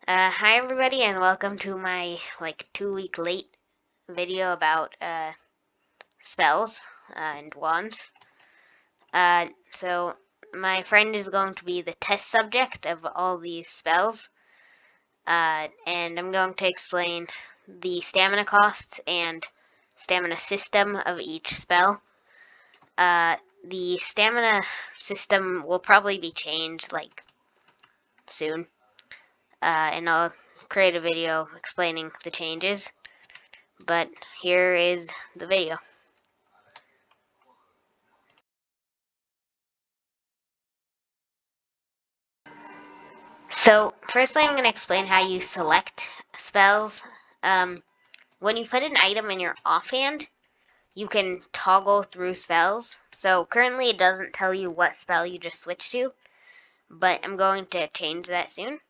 Hi everybody and welcome to my 2-week late video about spells and wands. So my friend is going to be the test subject of all these spells, and I'm going to explain the stamina costs and stamina system of each spell. The stamina system will probably be changed soon, and I'll create a video explaining the changes. But here is the video. So firstly, I'm going to explain how you select spells. When you put an item in your offhand, you can toggle through spells. So currently it doesn't tell you what spell you just switched to, but I'm going to change that soon.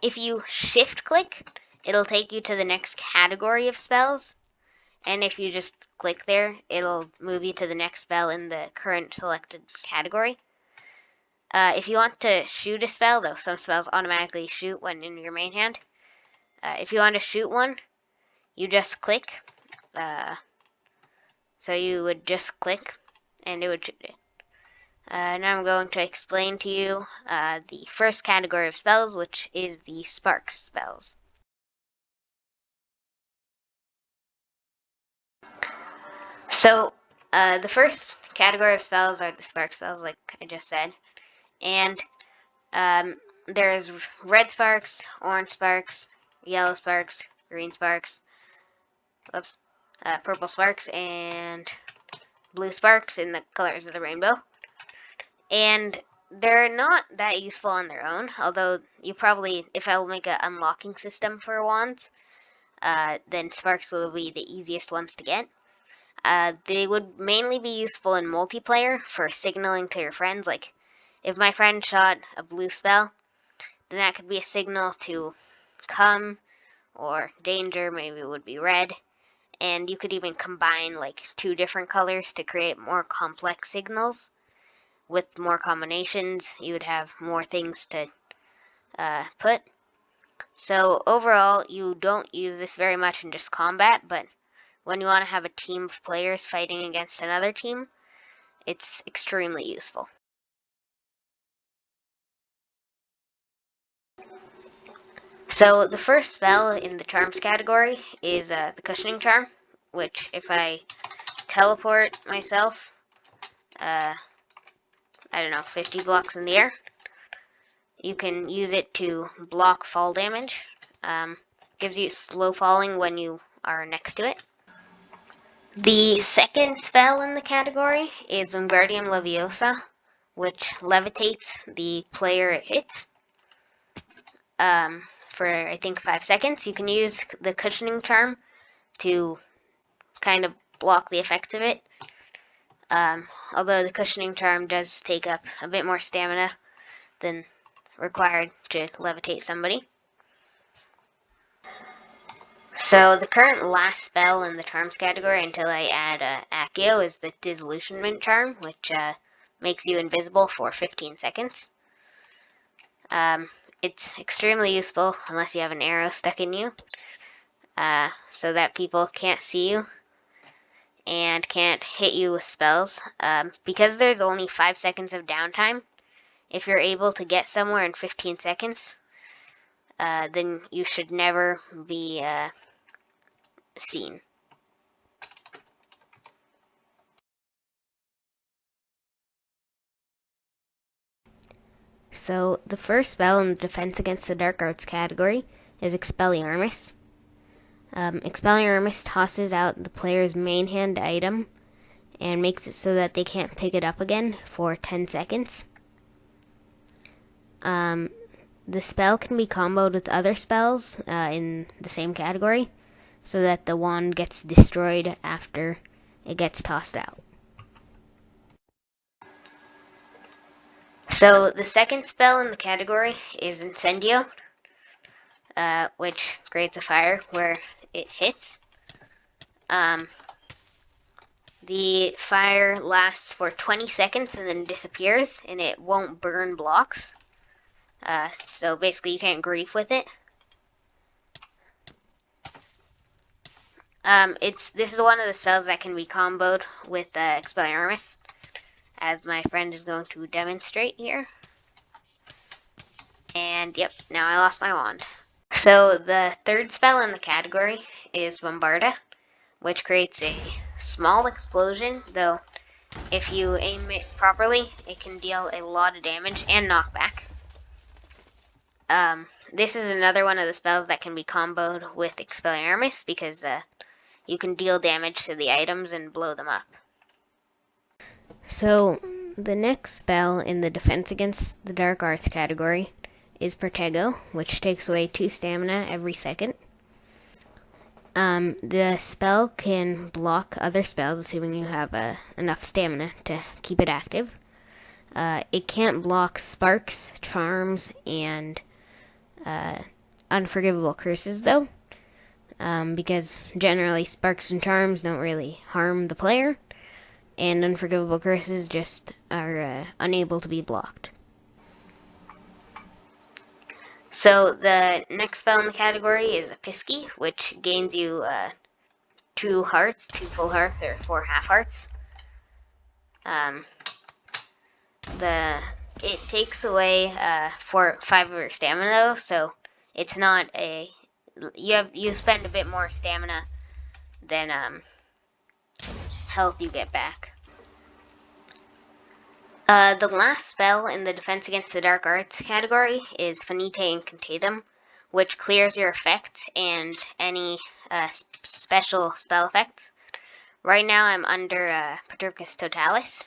If you shift click, it'll take you to the next category of spells. And if you just click there, it'll move you to the next spell in the current selected category. If you want to shoot a spell, though some spells automatically shoot when in your main hand. If you want to shoot one, you just click. So you would just click and it would shoot it. Now I'm going to explain to you the first category of spells, which is the spark spells. So the first category of spells are the spark spells, like I just said. And there's red sparks, orange sparks, yellow sparks, green sparks, purple sparks, and blue sparks in the colors of the rainbow. And they're not that useful on their own, although you probably, if I'll make an unlocking system for wands, then sparks will be the easiest ones to get. They would mainly be useful in multiplayer for signaling to your friends. Like, if my friend shot a blue spell, then that could be a signal to come, or danger, maybe it would be red. And you could even combine two different colors to create more complex signals. With more combinations, you would have more things to put. So overall, you don't use this very much in just combat, but when you want to have a team of players fighting against another team, it's extremely useful. So the first spell in the charms category is the cushioning charm, which if I teleport myself, I don't know, 50 blocks in the air, you can use it to block fall damage. Gives you slow falling when you are next to it. The second spell in the category is Wingardium Leviosa, which levitates the player it hits for, I think, 5 seconds. You can use the cushioning charm to kind of block the effects of it. Although the cushioning charm does take up a bit more stamina than required to levitate somebody. So the current last spell in the charms category until I add Accio is the Disillusionment Charm, which makes you invisible for 15 seconds. It's extremely useful unless you have an arrow stuck in you, so that people can't see you and can't hit you with spells. Because there's only 5 seconds of downtime, if you're able to get somewhere in 15 seconds, then you should never be seen. So the first spell in the Defense Against the Dark Arts category is Expelliarmus. Expelliarmus tosses out the player's main hand item and makes it so that they can't pick it up again for 10 seconds. The spell can be comboed with other spells in the same category, so that the wand gets destroyed after it gets tossed out. So the second spell in the category is Incendio, which creates a fire where it hits. The fire lasts for 20 seconds and then disappears, and it won't burn blocks. So basically you can't grief with it. This is one of the spells that can be comboed with Expelliarmus, as my friend is going to demonstrate here. And yep, now I lost my wand. So the third spell in the category is Bombarda, which creates a small explosion, though if you aim it properly, it can deal a lot of damage and knockback. This is another one of the spells that can be comboed with Expelliarmus, because you can deal damage to the items and blow them up. So, the next spell in the Defense Against the Dark Arts category is Protego, which takes away 2 stamina every second. The spell can block other spells, assuming you have enough stamina to keep it active. It can't block sparks, charms, and unforgivable curses, though, because generally sparks and charms don't really harm the player, and unforgivable curses just are unable to be blocked. So the next spell in the category is a Pisky, which gains you 2 hearts, 2 full hearts, or 4 half hearts. It takes away 5 of your stamina, though, so it's not a you spend a bit more stamina than health you get back. The last spell in the Defense Against the Dark Arts category is Finite Incantatem, which clears your effects and any special spell effects. Right now I'm under Perturpicus Totalis,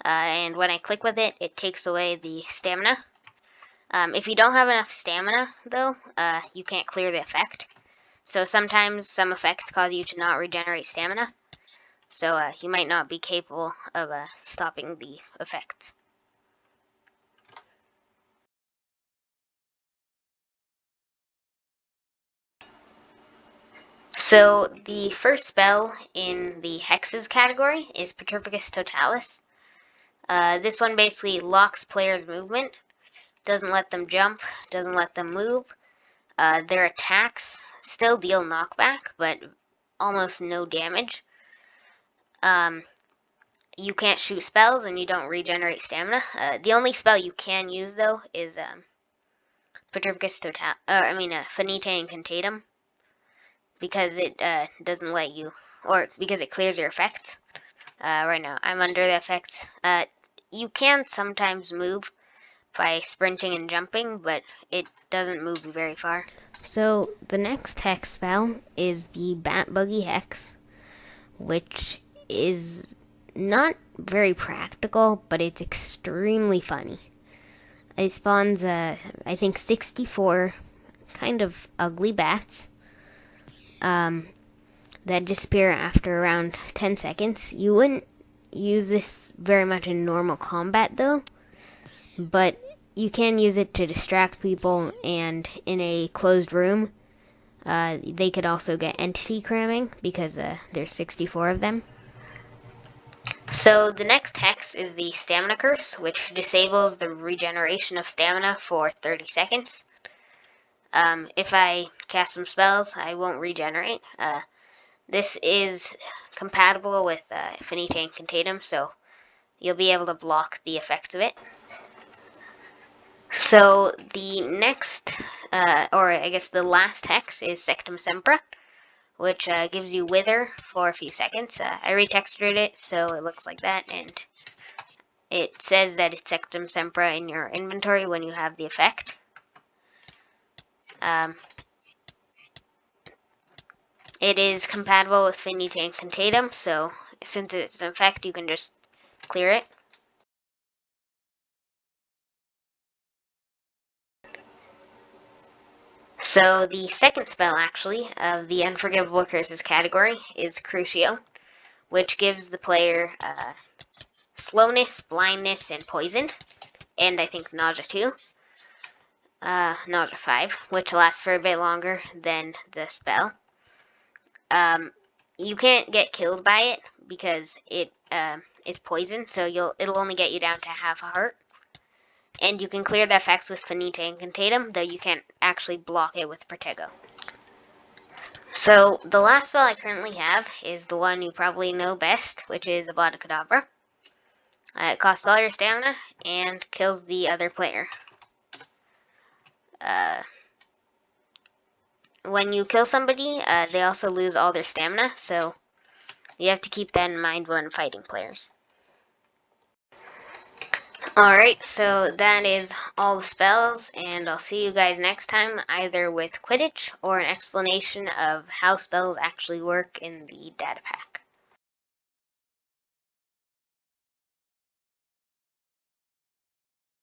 and when I click with it, it takes away the stamina. If you don't have enough stamina, though, you can't clear the effect. So sometimes some effects cause you to not regenerate stamina, so you might not be capable of stopping the effects. So the first spell in the Hexes category is Perturpicus Totalis. This one basically locks players' movement, doesn't let them jump, doesn't let them move. Their attacks still deal knockback, but almost no damage. You can't shoot spells, and you don't regenerate stamina. The only spell you can use, though, is Perturpicus Finite Incantatem, because it doesn't let you, or because it clears your effects. Right now, I'm under the effects. You can sometimes move by sprinting and jumping, but it doesn't move you very far. So, the next hex spell is the Bat Buggy Hex, which is not very practical, but it's extremely funny. It spawns, I think, 64 kind of ugly bats that disappear after around 10 seconds. You wouldn't use this very much in normal combat, though, but you can use it to distract people, and in a closed room, they could also get entity cramming, because there's 64 of them. So the next hex is the Stamina Curse, which disables the regeneration of stamina for 30 seconds. If I cast some spells, I won't regenerate. This is compatible with Finite Incantatem, so you'll be able to block the effects of it. So the next, or I guess the last hex is Sectum Sempra, which gives you Wither for a few seconds. I retextured it so it looks like that, and it says that it's Sectum Sempra in your inventory when you have the effect. It is compatible with Finite Incantatem, so since it's an effect, you can just clear it. So the second spell, actually, of the Unforgivable Curses category is Crucio, which gives the player slowness, blindness, and poison, and I think nausea too. Nausea 5, which lasts for a bit longer than the spell. You can't get killed by it because it is poison, so it'll only get you down to half a heart. And you can clear the effects with Finita Incantatem, though you can't actually block it with Protego. So, the last spell I currently have is the one you probably know best, which is Avada Kedavra. It costs all your stamina and kills the other player. When you kill somebody, they also lose all their stamina, so you have to keep that in mind when fighting players. Alright, so that is all the spells, and I'll see you guys next time, either with Quidditch or an explanation of how spells actually work in the data pack.